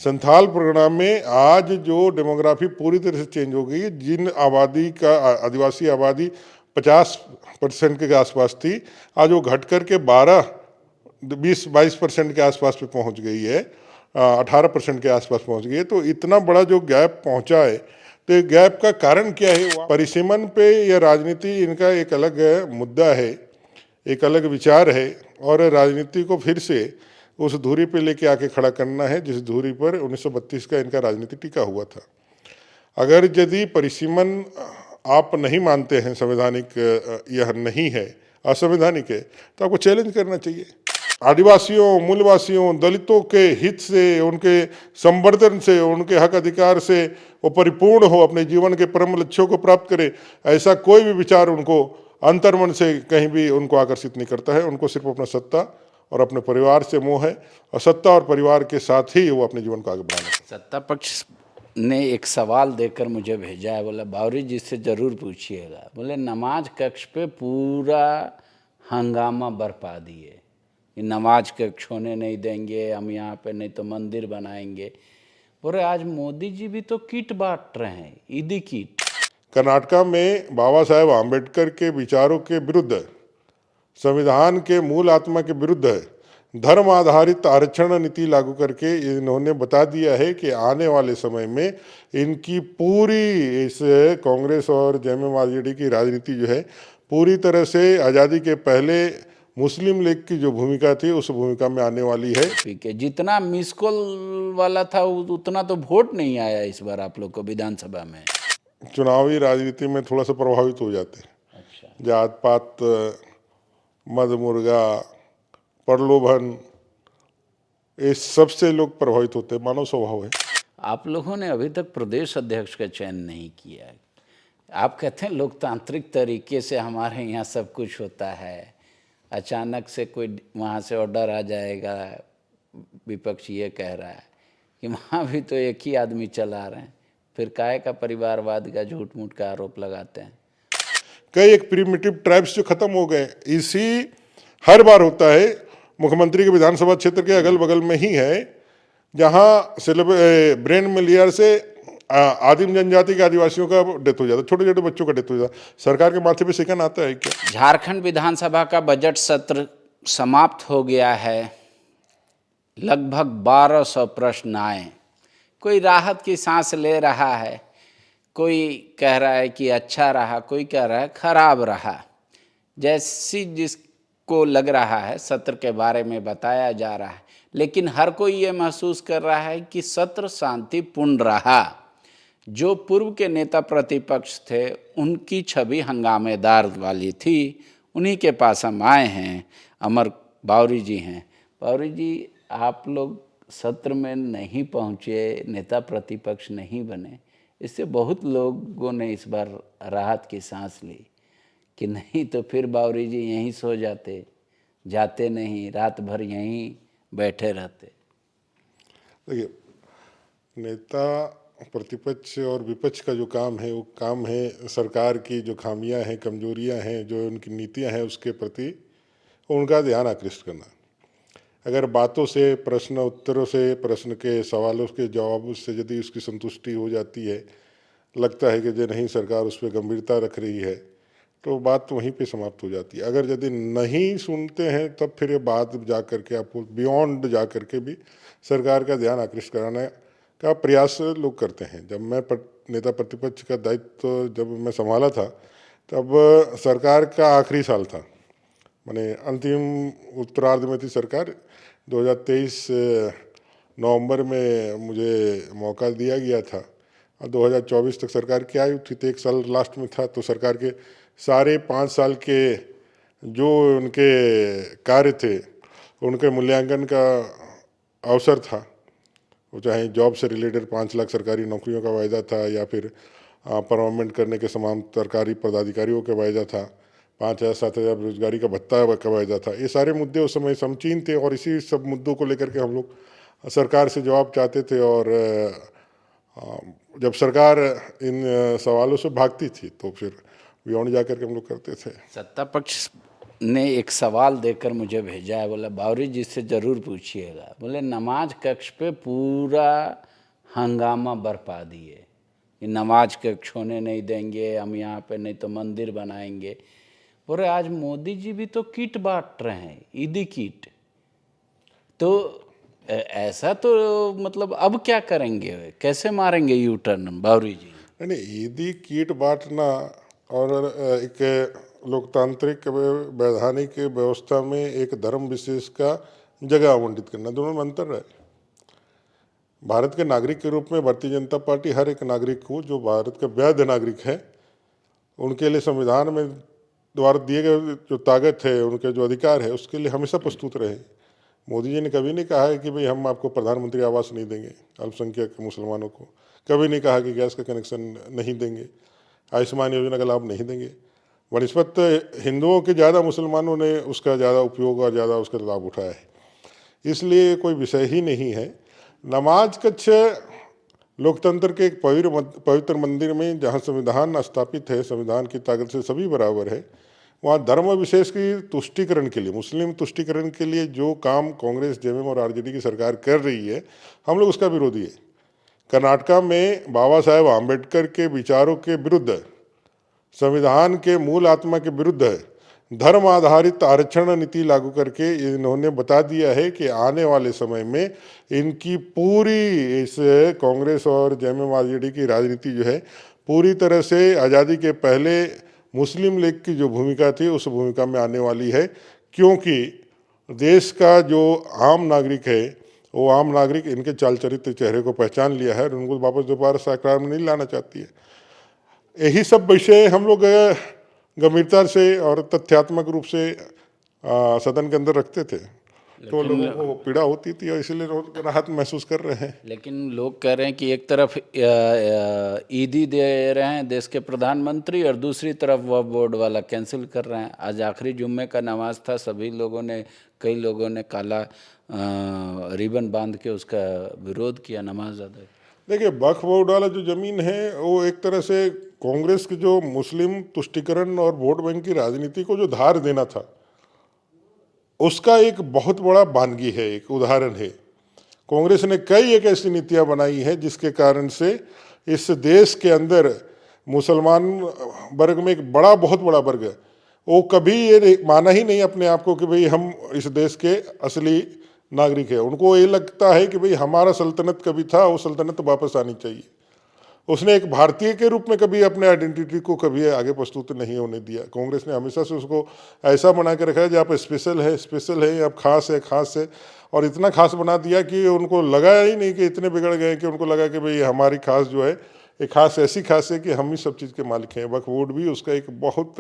संथाल परगना में आज जो डेमोग्राफी पूरी तरह से चेंज हो गई है। जिन आबादी का आदिवासी आबादी 50% के आसपास थी, आज वो घट कर के 12-20-22% के आसपास पे पहुंच गई है। 18% के आसपास पहुंच गई है। तो इतना बड़ा जो गैप पहुंचा है, तो ये गैप का कारण क्या है? परिसीमन पे या राजनीति, इनका एक अलग मुद्दा है, एक अलग विचार है। और राजनीति को फिर से उस धुरी पे लेके आके खड़ा करना है जिस धुरी पर 1932 का इनका राजनीति टिका हुआ था। अगर यदि परिसीमन आप नहीं मानते हैं, संवैधानिक यह नहीं है, असंवैधानिक है, तो आपको चैलेंज करना चाहिए। आदिवासियों, मूलवासियों, दलितों के हित से, उनके संवर्धन से, उनके हक अधिकार से वो परिपूर्ण हो, अपने जीवन के परम लक्ष्यों को प्राप्त करे, ऐसा कोई भी विचार उनको अंतर्मन से कहीं भी उनको आकर्षित नहीं करता है। उनको सिर्फ अपना सत्ता और अपने परिवार से मोह है, और सत्ता और परिवार के साथ ही वो अपने जीवन को आगे बढ़ाना है। सत्ता पक्ष ने एक सवाल देकर मुझे भेजा है, बोला बावरी जी से ज़रूर पूछिएगा। बोले नमाज कक्ष पे पूरा हंगामा बरपा दिए, नमाज कक्ष होने नहीं देंगे, हम यहाँ पे नहीं तो मंदिर बनाएंगे। बोले आज मोदी जी भी तो किट बांट रहे हैं, ईदी किट। कर्नाटका में बाबा साहेब आम्बेडकर के विचारों के विरुद्ध है, संविधान के मूल आत्मा के विरुद्ध है, धर्म आधारित आरक्षण नीति लागू करके इन्होंने बता दिया है कि आने वाले समय में इनकी पूरी इस कांग्रेस और जेएमएम-आरजेडी की राजनीति जो है, पूरी तरह से आज़ादी के पहले मुस्लिम लीग की जो भूमिका थी उस भूमिका में आने वाली है। के जितना मिस कॉल वाला था उतना तो वोट नहीं आया इस बार आप लोग को विधानसभा में। चुनावी राजनीति में थोड़ा सा प्रभावित हो जाते हैं। अच्छा, जात पात, मद मुर्गा, प्रलोभन, इस सबसे लोग प्रभावित होते हैं, मानव स्वभाव है। आप लोगों ने अभी तक प्रदेश अध्यक्ष का चयन नहीं किया है। आप कहते हैं लोकतांत्रिक तरीके से हमारे यहाँ सब कुछ होता है, अचानक से कोई वहाँ से ऑर्डर आ जाएगा। विपक्ष ये कह रहा है कि वहाँ भी तो एक ही आदमी चला रहे हैं, फिर काहे का परिवारवाद का झूठ मूठ का आरोप लगाते हैं। कई एक प्रिमिटिव ट्राइब्स जो खत्म हो गए, इसी हर बार होता है। मुख्यमंत्री के विधानसभा क्षेत्र के अगल बगल में ही है जहाँ ब्रेन मेलियर से आदिम जनजाति के आदिवासियों का डेथ हो जाता है, छोटे छोटे बच्चों का डेथ हो जाता है। सरकार के माथे पे शिकन आता है क्या? झारखंड विधानसभा का बजट सत्र समाप्त हो गया है। लगभग 1200 प्रश्न आए। कोई राहत की सांस ले रहा है, कोई कह रहा है कि अच्छा रहा, कोई कह रहा है खराब रहा। जैसी जिसको लग रहा है सत्र के बारे में बताया जा रहा है, लेकिन हर कोई ये महसूस कर रहा है कि सत्र शांतिपूर्ण रहा। जो पूर्व के नेता प्रतिपक्ष थे उनकी छवि हंगामेदार वाली थी, उन्हीं के पास हम आए हैं। अमर बावरी जी हैं। बावरी जी, आप लोग सत्र में नहीं पहुँचे, नेता प्रतिपक्ष नहीं बने, इससे बहुत लोगों ने इस बार राहत की सांस ली कि नहीं तो फिर बावरी जी यहीं सो जाते, जाते नहीं, रात भर यहीं बैठे रहते। देखिए, नेता प्रतिपक्ष और विपक्ष का जो काम है वो काम है सरकार की जो खामियां हैं, कमजोरियां हैं, जो उनकी नीतियां हैं, उसके प्रति उनका ध्यान आकृष्ट करना। अगर बातों से, प्रश्न उत्तरों से, प्रश्न के सवालों के जवाबों से यदि उसकी संतुष्टि हो जाती है, लगता है कि जो नहीं सरकार उस पर गंभीरता रख रही है, तो बात वहीं पे समाप्त हो जाती है। अगर यदि नहीं सुनते हैं तब फिर ये बात जा कर के आपको बियॉन्ड जा कर के भी सरकार का ध्यान आकृष्ट कराने का प्रयास लोग करते हैं। जब मैं नेता प्रतिपक्ष का दायित्व जब मैं संभाला था, तब सरकार का आखिरी साल था, माने अंतिम उत्तरार्ध में थी सरकार। 2023 नवंबर में मुझे मौका दिया गया था और 2024 तक सरकार की आयु थी, तो एक साल लास्ट में था। तो सरकार के सारे 5 साल के जो उनके कार्य थे, उनके मूल्यांकन का अवसर था। वो चाहे जॉब से रिलेटेड 5 लाख सरकारी नौकरियों का वायदा था, या फिर परमानेंट करने के समान सरकारी पदाधिकारियों का वायदा था, 5,000-7,000 रोजगारी का भत्ता का वायदा था। ये सारे मुद्दे उस समय समचीन थे और इसी सब मुद्दों को लेकर के हम लोग सरकार से जवाब चाहते थे। और जब सरकार इन सवालों से भागती थी तो फिर बियॉन्ड जा कर के हम लोग करते थे। सत्ता पक्ष ने एक सवाल देकर मुझे भेजा है, बोला बावरी जी से ज़रूर पूछिएगा। बोले नमाज कक्ष पे पूरा हंगामा बरपा दिए कि नमाज कक्ष होने नहीं देंगे, हम यहाँ पे नहीं तो मंदिर बनाएंगे। बोले आज मोदी जी भी तो किट बांट रहे हैं, ईदी किट। तो ऐसा तो मतलब अब क्या करेंगे, कैसे मारेंगे यू टर्न बावरी जी? नहीं, ईदी कीट बांटना और एक लोकतांत्रिक वैधानिक व्यवस्था में एक धर्म विशेष का जगह आवंटित करना, दोनों में अंतर है। भारत के नागरिक के रूप में भारतीय जनता पार्टी हर एक नागरिक को, जो भारत का वैध नागरिक है, उनके लिए संविधान में द्वारा दिए गए जो ताकत है, उनके जो अधिकार है, उसके लिए हमेशा प्रस्तुत रहे। मोदी जी ने कभी नहीं कहा है कि भाई हम आपको प्रधानमंत्री आवास नहीं देंगे अल्पसंख्यक मुसलमानों को, कभी नहीं कहा कि गैस का कनेक्शन नहीं देंगे, आयुष्मान योजना का लाभ नहीं देंगे। बनस्पत हिंदुओं के ज़्यादा मुसलमानों ने उसका ज़्यादा उपयोग और ज़्यादा उसका लाभ उठाया है, इसलिए कोई विषय ही नहीं है। नमाज कक्ष लोकतंत्र के एक पवित्र मंदिर में, जहाँ संविधान स्थापित है, संविधान की ताकत से सभी बराबर है, वहाँ धर्म विशेष की तुष्टिकरण के लिए, मुस्लिम तुष्टिकरण के लिए जो काम कांग्रेस, जेएमएम और आरजेडी की सरकार कर रही है, हम लोग उसका विरोधी है। कर्नाटका में बाबा साहेब आम्बेडकर के विचारों के विरुद्ध, संविधान के मूल आत्मा के विरुद्ध है, धर्म आधारित आरक्षण नीति लागू करके इन्होंने बता दिया है कि आने वाले समय में इनकी पूरी इस कांग्रेस और जेएमएम आरजेडी की राजनीति जो है पूरी तरह से आज़ादी के पहले मुस्लिम लीग की जो भूमिका थी उस भूमिका में आने वाली है। क्योंकि देश का जो आम नागरिक है, वो आम नागरिक इनके चाल चरित्र चेहरे को पहचान लिया है और उनको वापस दोबारा सरकार में नहीं लाना चाहती है। यही सब विषय हम लोग गंभीरता से और तथ्यात्मक रूप से सदन के अंदर रखते थे, तो लोगों को पीड़ा होती थी और इसलिए लोग राहत महसूस कर रहे हैं। लेकिन लोग कह रहे हैं कि एक तरफ ईदी दे रहे हैं देश के प्रधानमंत्री और दूसरी तरफ वह बोर्ड वाला कैंसिल कर रहे हैं। आज आखिरी जुम्मे का नमाज था, सभी लोगों ने, कई लोगों ने काला रिबन बांध के उसका विरोध किया, नमाज अदा की। देखिए, वक्फ बोर्ड वाला जो जमीन है वो एक तरह से कांग्रेस की जो मुस्लिम तुष्टिकरण और वोट बैंक की राजनीति को जो धार देना था, उसका एक बहुत बड़ा बानगी है, एक उदाहरण है। कांग्रेस ने कई एक ऐसी नीतियां बनाई हैं जिसके कारण से इस देश के अंदर मुसलमान वर्ग में एक बहुत बड़ा वर्ग है, वो कभी ये माना ही नहीं अपने आप को कि भाई हम इस देश के असली नागरिक है। उनको ये लगता है कि भाई हमारा सल्तनत कभी था, वो सल्तनत वापस आनी चाहिए। उसने एक भारतीय के रूप में कभी अपने आइडेंटिटी को कभी आगे प्रस्तुत नहीं होने दिया। कांग्रेस ने हमेशा से उसको ऐसा बना के रखा है कि आप स्पेशल है, आप खास है, और इतना खास बना दिया कि उनको लगा ही नहीं कि इतने बिगड़ गए कि उनको लगा कि भाई हमारी खास जो है, एक खास ऐसी खास है कि हम ही सब चीज़ के मालिक हैं। वक्फ बोर्ड भी उसका एक बहुत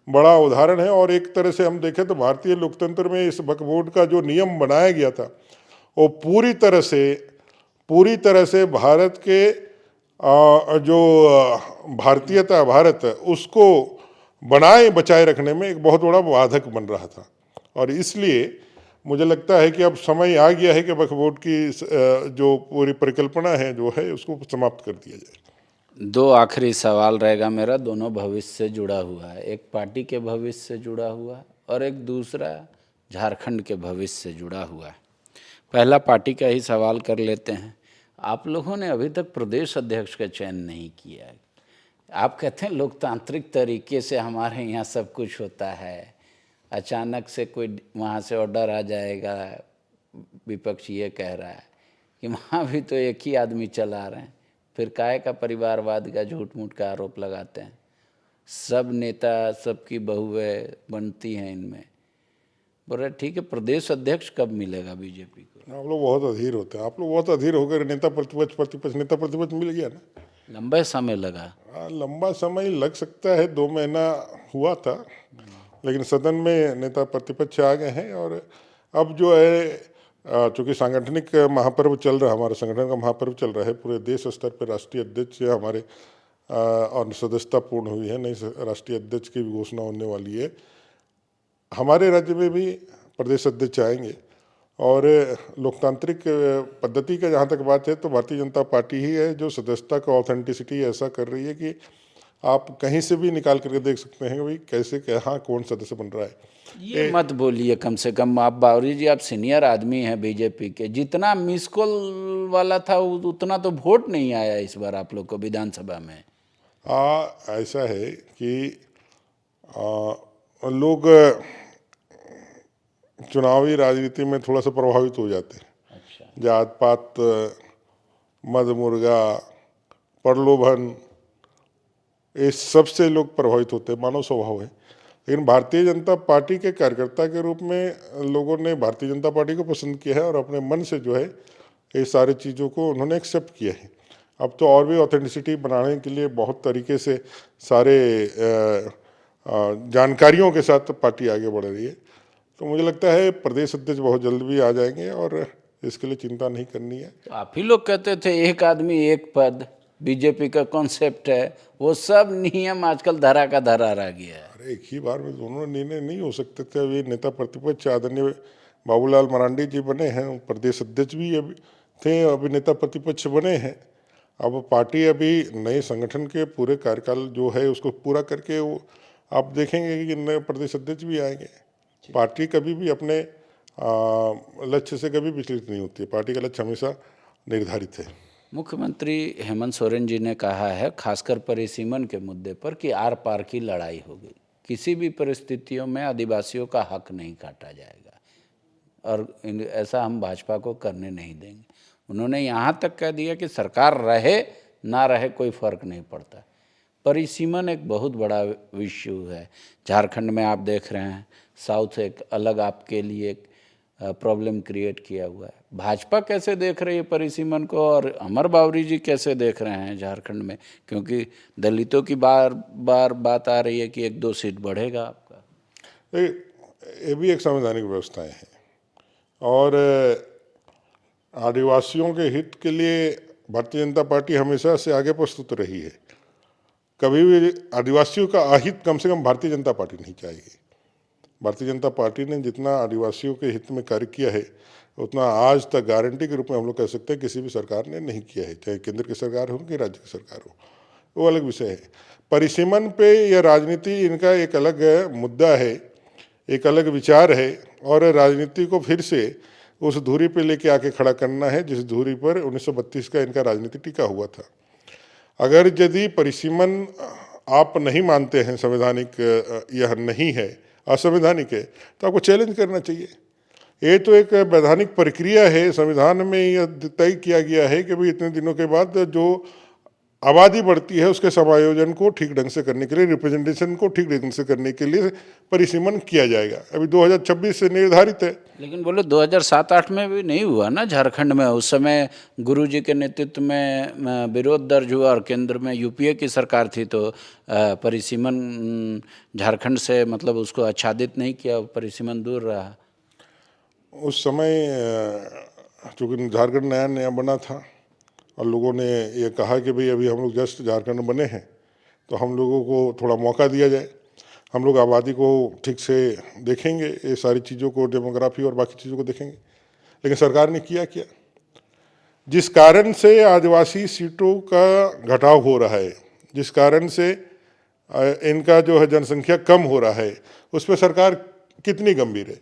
बड़ा उदाहरण है। और एक तरह से हम देखें तो भारतीय लोकतंत्र में इस वक्फ बोर्ड का जो नियम बनाया गया था, वो पूरी तरह से भारत के जो भारतीयता, भारत उसको बनाए बचाए रखने में एक बहुत बड़ा बाधक बन रहा था। और इसलिए मुझे लगता है कि अब समय आ गया है कि वक्फ बोर्ड की जो पूरी परिकल्पना है जो है उसको समाप्त कर दिया जाए। दो आखिरी सवाल रहेगा मेरा, दोनों भविष्य से जुड़ा हुआ है। एक पार्टी के भविष्य से जुड़ा हुआ है और एक दूसरा झारखंड के भविष्य से जुड़ा हुआ है। पहला पार्टी का ही सवाल कर लेते हैं। आप लोगों ने अभी तक प्रदेश अध्यक्ष का चयन नहीं किया है। आप कहते हैं लोकतांत्रिक तरीके से हमारे यहाँ सब कुछ होता है, अचानक से कोई वहाँ से ऑर्डर आ जाएगा। विपक्ष ये कह रहा है कि वहाँ भी तो एक ही आदमी चला रहे हैं, फिर काहे का परिवारवाद का झूठ मूठ का आरोप लगाते हैं। सब नेता, सबकी बहुएं बनती हैं इनमें। बोले ठीक है, प्रदेश अध्यक्ष कब मिलेगा बीजेपी को? आप लोग बहुत अधीर होते हैं, आप लोग बहुत अधीर होकर नेता प्रतिपक्ष मिल गया ना। लंबा समय लगा। लंबा समय लग सकता है, 2 महीना हुआ था, लेकिन सदन में नेता प्रतिपक्ष आ गए हैं। और अब जो है चूँकि सांगठनिक महापर्व चल रहा है, हमारे संगठन का महापर्व चल रहा है, पूरे देश स्तर पर राष्ट्रीय अध्यक्ष हमारे और सदस्यता पूर्ण हुई है, नई राष्ट्रीय अध्यक्ष की भी घोषणा होने वाली है। हमारे राज्य में भी प्रदेश अध्यक्ष आएंगे। और लोकतांत्रिक पद्धति का जहाँ तक बात है तो भारतीय जनता पार्टी ही है जो सदस्यता का ऑथेंटिसिटी ऐसा कर रही है कि आप कहीं से भी निकाल करके देख सकते हैं कि भाई कैसे कहाँ कौन सदस्य बन रहा है। ये मत बोलिए, कम से कम आप बावरी जी, आप सीनियर आदमी हैं बीजेपी के, जितना मिस कॉल वाला था उतना तो वोट नहीं आया इस बार आप लोग को विधानसभा में। ऐसा है कि लोग चुनावी राजनीति में थोड़ा सा प्रभावित हो जाते हैं। अच्छा। जात पात, मद मुर्गा, प्रलोभन, इस सबसे लोग प्रभावित होते हैं, मानव स्वभाव है। लेकिन भारतीय जनता पार्टी के कार्यकर्ता के रूप में लोगों ने भारतीय जनता पार्टी को पसंद किया है और अपने मन से जो है ये सारी चीज़ों को उन्होंने एक्सेप्ट किया है। अब तो और भी ऑथेंटिसिटी बनाने के लिए बहुत तरीके से सारे जानकारियों के साथ पार्टी आगे बढ़ रही है। तो मुझे लगता है प्रदेश अध्यक्ष बहुत जल्द भी आ जाएंगे और इसके लिए चिंता नहीं करनी है। तो आप ही लोग कहते थे एक आदमी एक पद, बीजेपी का कॉन्सेप्ट है, वो सब नियम आजकल धरा का धरा रह गया है। अरे एक ही बार में दोनों निर्णय नहीं हो सकते थे। अभी नेता प्रतिपक्ष आदरणीय बाबूलाल मरांडी जी बने हैं, प्रदेश अध्यक्ष भी अभी थे, अभी नेता प्रतिपक्ष बने हैं। अब पार्टी अभी नए संगठन के पूरे कार्यकाल जो है उसको पूरा करके वो आप देखेंगे कि नए प्रदेश अध्यक्ष भी आएंगे। पार्टी कभी भी अपने लक्ष्य से कभी विचलित नहीं होती है। पार्टी का लक्ष्य हमेशा निर्धारित है। मुख्यमंत्री हेमंत सोरेन जी ने कहा है, खासकर परिसीमन के मुद्दे पर, कि आर पार की लड़ाई होगी, किसी भी परिस्थितियों में आदिवासियों का हक नहीं काटा जाएगा और ऐसा हम भाजपा को करने नहीं देंगे। उन्होंने यहाँ तक कह दिया कि सरकार रहे ना रहे कोई फर्क नहीं पड़ता। परिसीमन एक बहुत बड़ा इश्यू है। झारखंड में आप देख रहे हैं, साउथ एक अलग आपके लिए एक प्रॉब्लम क्रिएट किया हुआ है। भाजपा कैसे देख रही है परिसीमन को और अमर बावरी जी कैसे देख रहे हैं झारखंड में, क्योंकि दलितों की बार बार बात आ रही है कि 1-2 सीट बढ़ेगा आपका। ये भी एक संवैधानिक व्यवस्थाएं हैं और आदिवासियों के हित के लिए भारतीय जनता पार्टी हमेशा से आगे प्रस्तुत रही है। कभी भी आदिवासियों का अहित कम से कम भारतीय जनता पार्टी नहीं चाहेगी। भारतीय जनता पार्टी ने जितना आदिवासियों के हित में कार्य किया है उतना आज तक गारंटी के रूप में हम लोग कह सकते हैं किसी भी सरकार ने नहीं किया है, चाहे केंद्र की सरकार हो कि राज्य की सरकार हो, वो अलग विषय है। परिसीमन पे यह राजनीति इनका एक अलग मुद्दा है, एक अलग विचार है और राजनीति को फिर से उस धुरी पे लेके आके खड़ा करना है जिस धुरी पर 1932 का इनका राजनीति टिका हुआ था। अगर यदि परिसीमन आप नहीं मानते हैं, संवैधानिक यह नहीं है, असंवैधानिक है, तो आपको चैलेंज करना चाहिए। ये तो एक वैधानिक प्रक्रिया है। संविधान में यह तय किया गया है कि भाई इतने दिनों के बाद जो आबादी बढ़ती है उसके समायोजन को ठीक ढंग से करने के लिए, रिप्रेजेंटेशन को ठीक ढंग से करने के लिए परिसीमन किया जाएगा। अभी 2026 से निर्धारित है। लेकिन बोले 2007-8 में भी नहीं हुआ ना झारखंड में। उस समय गुरुजी के नेतृत्व में विरोध दर्ज हुआ और केंद्र में यूपीए की सरकार थी, तो परिसीमन झारखंड से मतलब उसको आच्छादित नहीं किया, परिसीमन दूर रहा। उस समय चूँकि झारखंड नया नया बना था और लोगों ने ये कहा कि भाई अभी हम लोग जस्ट झारखंड बने हैं तो हम लोगों को थोड़ा मौका दिया जाए, हम लोग आबादी को ठीक से देखेंगे, ये सारी चीज़ों को, डेमोग्राफी और बाकी चीज़ों को देखेंगे। लेकिन सरकार ने किया क्या, जिस कारण से आदिवासी सीटों का घटाव हो रहा है, जिस कारण से इनका जो है जनसंख्या कम हो रहा है, उस पर सरकार कितनी गंभीर है।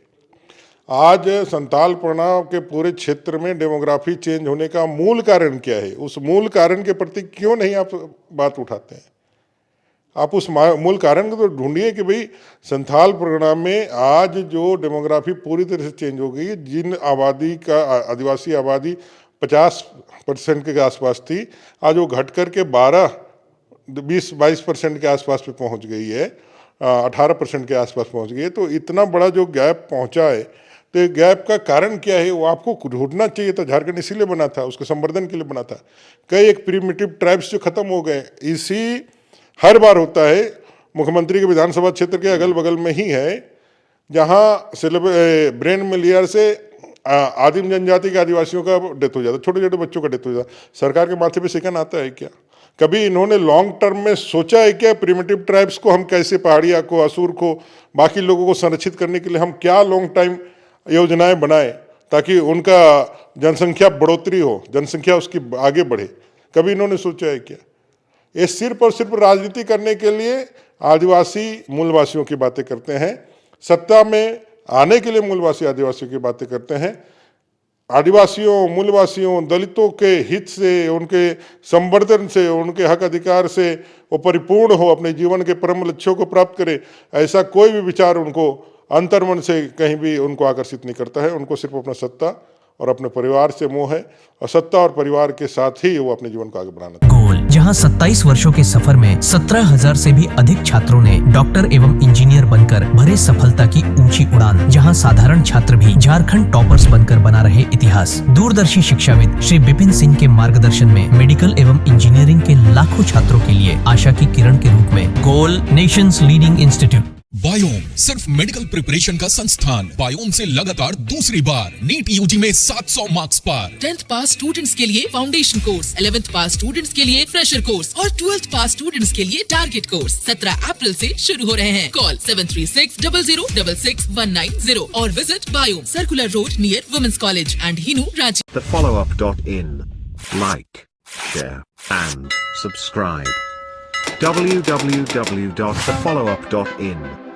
आज संताल प्रणाव के पूरे क्षेत्र में डेमोग्राफी चेंज होने का मूल कारण क्या है, उस मूल कारण के प्रति क्यों नहीं आप बात उठाते हैं। आप उस मूल कारण को तो ढूंढिए कि भाई संथाल प्रोग्राम में आज जो डेमोग्राफी पूरी तरह से चेंज हो गई है, जिन आबादी का आदिवासी आबादी 50% के आसपास थी, आज वो घट करके 20-22% के आसपास पे पहुंच गई है, 18% के आसपास पहुंच गई है। तो इतना बड़ा जो गैप पहुंचा है, तो गैप का कारण क्या है वो आपको ढूंढना चाहिए था। झारखंड इसीलिए बना था, उसके संवर्धन के लिए बना था। कई एक प्रिमिटिव ट्राइब्स जो खत्म हो गए, इसी हर बार होता है। मुख्यमंत्री के विधानसभा क्षेत्र के अगल बगल में ही है जहाँ ब्रेन मेलियर से आदिम जनजाति के आदिवासियों का डेथ हो जाता, छोटे छोटे बच्चों का डेथ हो जाता। सरकार के माथे पे सेकंड आता है क्या? कभी इन्होंने लॉन्ग टर्म में सोचा है क्या प्रिमिटिव ट्राइब्स को हम कैसे, पहाड़िया को, असुर को, बाकी लोगों को संरक्षित करने के लिए हम क्या लॉन्ग टाइम योजनाएं बनाएं ताकि उनका जनसंख्या बढ़ोतरी हो, जनसंख्या उसकी आगे बढ़े? कभी इन्होंने सोचा है क्या? ये सिर्फ और सिर्फ राजनीति करने के लिए आदिवासी मूलवासियों की बातें करते हैं, सत्ता में आने के लिए मूलवासी आदिवासियों की बातें करते हैं। आदिवासियों, मूलवासियों, दलितों के हित से, उनके संवर्धन से, उनके हक अधिकार से वो परिपूर्ण हो, अपने जीवन के परम लक्ष्यों को प्राप्त करे, ऐसा कोई भी विचार उनको अंतर्मन से कहीं भी उनको आकर्षित नहीं करता है। उनको सिर्फ अपना सत्ता और अपने परिवार से मोह है, और सत्ता और परिवार के साथ ही वो अपने जीवन को आगे बढ़ाना। गोल, जहां 27 वर्षों के सफर में 17,000 से भी अधिक छात्रों ने डॉक्टर एवं इंजीनियर बनकर भरे सफलता की ऊंची उड़ान, जहां साधारण छात्र भी झारखंड टॉपर्स बनकर बना रहे इतिहास। दूरदर्शी शिक्षाविद श्री विपिन सिंह के मार्गदर्शन में मेडिकल एवं इंजीनियरिंग के लाखों छात्रों के लिए आशा की किरण के रूप में गोल, नेशंस लीडिंग इंस्टीट्यूट। बायोम सिर्फ मेडिकल प्रिपरेशन का संस्थान। बायोम से लगातार दूसरी बार नीट यूजी में 700 मार्क्स पार। 10th पास स्टूडेंट्स के लिए फाउंडेशन कोर्स, 11th पास स्टूडेंट्स के लिए फ्रेशर कोर्स और 12th पास स्टूडेंट्स के लिए टारगेट कोर्स 17 अप्रैल से शुरू हो रहे हैं। कॉल 7360066190 और visit Biome, circular road near women's college and Hinoo, Ranchi. thefollowup.in. Like, share and subscribe. www.thefollowup.in